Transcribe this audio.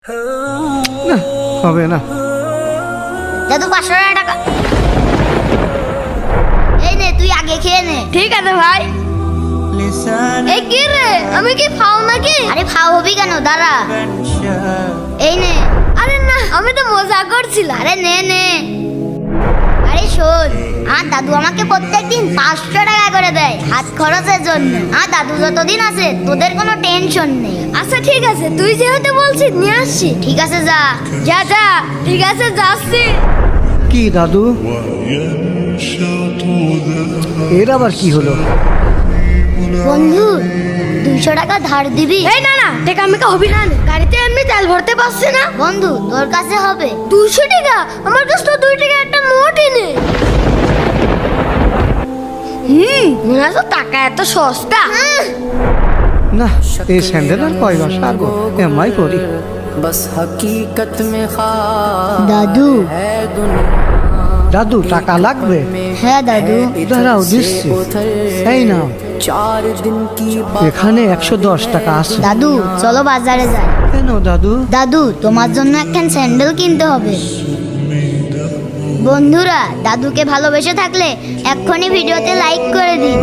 না হবে না। দাদু 500 টাকা। এই নে তুই আগে খেয়ে নে। ঠিক আছে ভাই। এই কি রে, আমি কি ফাও নাকি? আরে ফাও হবি কেন, দাঁড়া। এই নে। আরে না, আমি তো মজা করছিলাম। আরে নে নে। আরে শোন, দাদু আমাকে প্রত্যেকদিন 500 টাকা করে দেয় হাত খরচের জন্য। দাদু যতদিন আছে তোদের কোনো টেনশন নেই। আচ্ছা ঠিক আছে, তুই যেহেতু বলছিস নিয়ে আসছি। ঠিক আছে যা। যা যা, ঠিক আছে যাচ্ছি। কি দাদু, এর আবার কি হলো? বন্ধু 200 টাকা ধার দিবি? এই না না, টাকা আমি হবি না, গাড়িতে এমনি তেল ভরতে পারছি না। বন্ধু তোর কাছে হবে? 200 টাকা? আমার কাছে তো 2 টাকা একটা নোটই নেই। মনে হয় তো টাকা এত সস্তা। না, এই স্যান্ডেল আর কয় মাস সারবো, এমআই করি। बस हकीकत में দাদু। দাদু টাকা লাগবে? হ্যাঁ দাদু। দাঁড়াও দিচ্ছি, এই নাও। 4 दिन की এখানে 110 টাকা আছে। দাদু চলো বাজারে যাই। কেন দাদু? দাদু তোমার জন্য একখান স্যান্ডেল কিনতে হবে। বন্ধুরা দাদুকে ভালোবেসে থাকলে এক্ষুনি ভিডিওতে লাইক করে দিন।